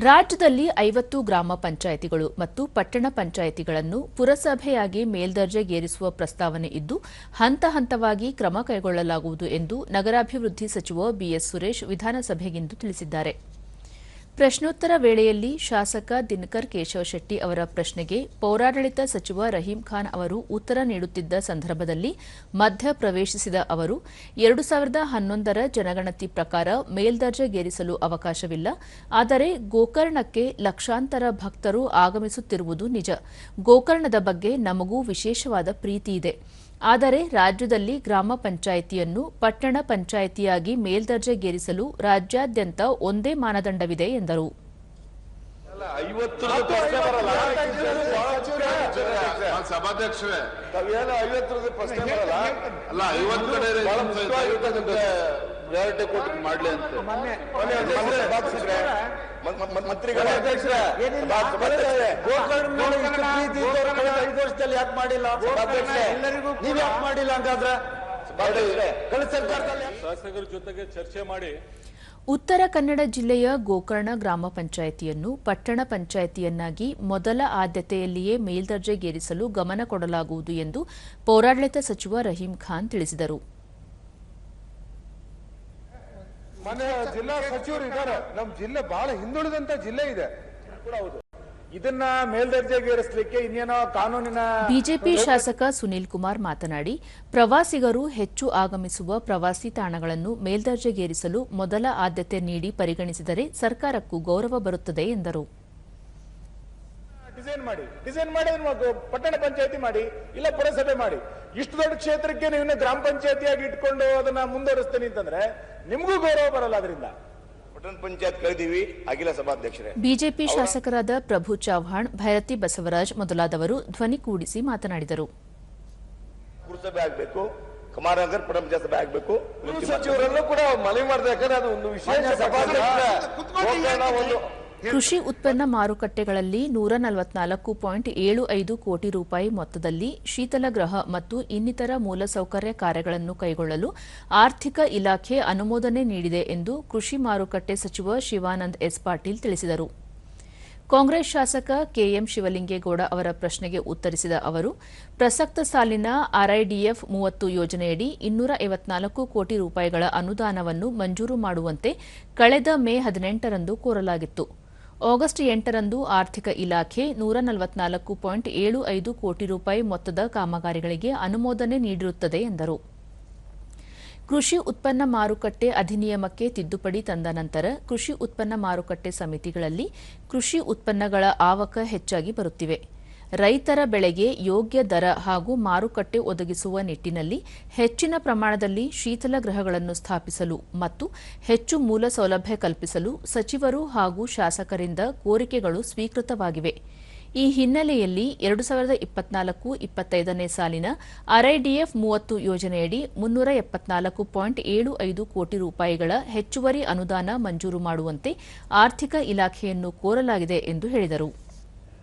ರಾಜ್ಯದಲ್ಲಿ 50 ಗ್ರಾಮ ಪಂಚಾಯಿತಿಗಳು ಮತ್ತು ಪಟ್ಟಣ ಪಂಚಾಯಿತಿಗಳನ್ನು ಪುರಸಭೆಯಾಗಿ ಮೇಲ್ದರ್ಜೆಗೇರಿಸುವ ಪ್ರಸ್ತಾವನೆ ಇದ್ದು ಹಂತ ಹಂತವಾಗಿ ಕ್ರಮ ಕೈಗೊಳ್ಳಲಾಗುವುದು ಎಂದು ನಗರಾಭಿವೃದ್ಧಿ ಸಚಿವ ಬಿಎಸ್ ಸುರೇಶ್ ವಿಧಾನಸಭೆಗಿಂದು ತಿಳಿಸಿದ್ದಾರೆ. ಪ್ರಶ್ನೋತ್ತರ ವೇಳೆಯಲ್ಲಿ ಶಾಸಕ ದಿನಕರ್ ಕೇಶವಶೆಟ್ಟಿ ಅವರ ಪ್ರಶ್ನೆಗೆ ಪೌರಾಡಳಿತ ಸಚಿವ ರಹೀಂ ಖಾನ್ ಅವರು ಉತ್ತರ ನೀಡುತ್ತಿದ್ದ ಸಂದರ್ಭದಲ್ಲಿ ಮಧ್ಯ ಪ್ರವೇಶಿಸಿದ ಅವರು 2011ರ ಜನಗಣತಿ ಪ್ರಕಾರ ಮೇಲ್ದರ್ಜೆಗೇರಿಸಲು ಅವಕಾಶವಿಲ್ಲ. ಆದರೆ ಗೋಕರ್ಣಕ್ಕೆ ಲಕ್ಷಾಂತರ ಭಕ್ತರು ಆಗಮಿಸುತ್ತಿರುವುದು ನಿಜ. ಗೋಕರ್ಣದ ಬಗ್ಗೆ ನಮಗೂ ವಿಶೇಷವಾದ ಪ್ರೀತಿ ಇದೆ. ಆದರೆ ರಾಜ್ಯದಲ್ಲಿ ಗ್ರಾಮ ಪಂಚಾಯಿತಿಯನ್ನು ಪಟ್ಟಣ ಪಂಚಾಯಿತಿಯಾಗಿ ಮೇಲ್ದರ್ಜೆಗೇರಿಸಲು ರಾಜ್ಯಾದ್ಯಂತ ಒಂದೇ ಮಾನದಂಡವಿದೆ ಎಂದರು. ಉತ್ತರ ಕನ್ನಡ ಜಿಲ್ಲೆಯ ಗೋಕರ್ಣ ಗ್ರಾಮ ಪಂಚಾಯಿತಿಯನ್ನು ಪಟ್ಟಣ ಪಂಚಾಯಿತಿಯನ್ನಾಗಿ ಮೊದಲ ಆದ್ಯತೆಯಲ್ಲಿಯೇ ಮೇಲ್ದರ್ಜೆಗೇರಿಸಲು ಗಮನ ಕೊಡಲಾಗುವುದು ಎಂದು ಪೌರಾಡಳಿತ ಸಚಿವ ರಹೀಂ ಖಾನ್ ತಿಳಿಸಿದರು. ಜಿಲ್ಲಾ ಸಚಿವರು ಇದ್ದಾರೆ. ನಮ್ಮ ಜಿಲ್ಲೆ ಬಹಳ ಹಿಂದುಳಿದಂತ ಜಿಲ್ಲೆ ಇದೆ. ಇದನ್ನ ಮೇಲ್ದರ್ಜೆಗೇರಿಸಲಿಕ್ಕೆ ಇನ್ನೇನೋ ಕಾನೂನಿನ ಬಿಜೆಪಿ ಶಾಸಕ ಸುನೀಲ್ ಕುಮಾರ್ ಮಾತನಾಡಿ, ಪ್ರವಾಸಿಗರು ಹೆಚ್ಚು ಆಗಮಿಸುವ ಪ್ರವಾಸಿ ತಾಣಗಳನ್ನು ಮೇಲ್ದರ್ಜೆಗೇರಿಸಲು ಮೊದಲ ಆದ್ಯತೆ ನೀಡಿ ಪರಿಗಣಿಸಿದರೆ ಸರ್ಕಾರಕ್ಕೂ ಗೌರವ ಬರುತ್ತದೆ ಎಂದರು. ಡಿಸೈನ್ ಮಾಡಿ ಪಟ್ಟಣ ಪಂಚಾಯತಿ ಮಾಡಿ, ಇಲ್ಲ ಪುರಸಭೆ ಮಾಡಿ. ಇಷ್ಟು ದೊಡ್ಡ ಕ್ಷೇತ್ರಕ್ಕೆ ನೀವು ಗ್ರಾಮ ಪಂಚಾಯತಿಯಾಗಿ ಇಟ್ಕೊಂಡು ಅದನ್ನ ಮುಂದುವರಿಸ್ತೀನಿ ಅಂತಂದ್ರೆ ನಿಮಗೂ ಗೌರವ ಬರಲ್ಲ. ಅದರಿಂದ ಪಟ್ಟಣ ಪಂಚಾಯತ್ ಕರೆದೀವಿ. ಅಖಿಲ ಸಭಾಧ್ಯಕ್ಷರೇ, ಬಿಜೆಪಿ ಶಾಸಕರಾದ ಪ್ರಭು ಚವ್ಹಾಣ್, ಭೈರತಿ ಬಸವರಾಜ್ ಮೊದಲಾದವರು ಧ್ವನಿ ಕೂಡಿಸಿ ಮಾತನಾಡಿದರು. ಪುರಸಭೆ ಆಗಬೇಕು, ಕುಮಾರನಗರ ಪಟ್ಟಣ ಪಂಚಾಯತ್ ಆಗಬೇಕು. ಸಚಿವರಲ್ಲೂ ಕೂಡ ಮನವಿ ಮಾಡಿದೆ. ಯಾಕಂದ್ರೆ ಅದು ಒಂದು ವಿಶೇಷ ಕೃಷಿ ಉತ್ಪನ್ನ ಮಾರುಕಟ್ಟೆಗಳಲ್ಲಿ 144.75 ಕೋಟಿ ರೂಪಾಯಿ ಮೊತ್ತದಲ್ಲಿ ಶೀತಲಗೃಹ ಮತ್ತು ಇನ್ನಿತರ ಮೂಲಸೌಕರ್ಯ ಕಾರ್ಯಗಳನ್ನು ಕೈಗೊಳ್ಳಲು ಆರ್ಥಿಕ ಇಲಾಖೆ ಅನುಮೋದನೆ ನೀಡಿದೆ ಎಂದು ಕೃಷಿ ಮಾರುಕಟ್ಟೆ ಸಚಿವ ಶಿವಾನಂದ ಎಸ್ ಪಾಟೀಲ್ ತಿಳಿಸಿದರು. ಕಾಂಗ್ರೆಸ್ ಶಾಸಕ ಕೆಎಂ ಶಿವಲಿಂಗೇಗೌಡ ಅವರ ಪ್ರಶ್ನೆಗೆ ಉತ್ತರಿಸಿದ ಅವರು, ಪ್ರಸಕ್ತ ಸಾಲಿನ ಆರ್ಐಡಿಎಫ್ 30 ಯೋಜನೆಯಡಿ 254 ಕೋಟಿ ರೂಪಾಯಿಗಳ ಅನುದಾನವನ್ನು ಮಂಜೂರು ಮಾಡುವಂತೆ ಕಳೆದ ಮೇ 18ರಂದು ಕೋರಲಾಗಿತ್ತು. ಆಗಸ್ಟ್ 8ರಂದು ಆರ್ಥಿಕ ಇಲಾಖೆ 144.75 ಕೋಟಿ ರೂಪಾಯಿ ಮೊತ್ತದ ಕಾಮಗಾರಿಗಳಿಗೆ ಅನುಮೋದನೆ ನೀಡಿರುತ್ತದೆ ಎಂದರು. ಕೃಷಿ ಉತ್ಪನ್ನ ಮಾರುಕಟ್ಟೆ ಅಧಿನಿಯಮಕ್ಕೆ ತಿದ್ದುಪಡಿ ತಂದ ನಂತರ ಕೃಷಿ ಉತ್ಪನ್ನ ಮಾರುಕಟ್ಟೆ ಸಮಿತಿಗಳಲ್ಲಿ ಕೃಷಿ ಉತ್ಪನ್ನಗಳ ಆವಕ ಹೆಚ್ಚಾಗಿ ಬರುತ್ತಿವೆ. ರೈತರ ಬೆಳೆಗೆ ಯೋಗ್ಯ ದರ ಹಾಗೂ ಮಾರುಕಟ್ಟೆ ಒದಗಿಸುವ ನಿಟ್ಟಿನಲ್ಲಿ ಹೆಚ್ಚಿನ ಪ್ರಮಾಣದಲ್ಲಿ ಶೀತಲಗೃಹಗಳನ್ನು ಸ್ಥಾಪಿಸಲು ಮತ್ತು ಹೆಚ್ಚು ಮೂಲ ಸೌಲಭ್ಯ ಕಲ್ಪಿಸಲು ಸಚಿವರು ಹಾಗೂ ಶಾಸಕರಿಂದ ಕೋರಿಕೆಗಳು ಸ್ವೀಕೃತವಾಗಿವೆ. ಈ ಹಿನ್ನೆಲೆಯಲ್ಲಿ 2024-25ನೇ ಸಾಲಿನ ಆರ್ಐಡಿಎಫ್ 30 ಯೋಜನೆಯಡಿ 374.75 ಕೋಟಿ ರೂಪಾಯಿಗಳ ಹೆಚ್ಚುವರಿ ಅನುದಾನ ಮಂಜೂರು ಮಾಡುವಂತೆ ಆರ್ಥಿಕ ಇಲಾಖೆಯನ್ನು ಕೋರಲಾಗಿದೆ ಎಂದು ಹೇಳಿದರು.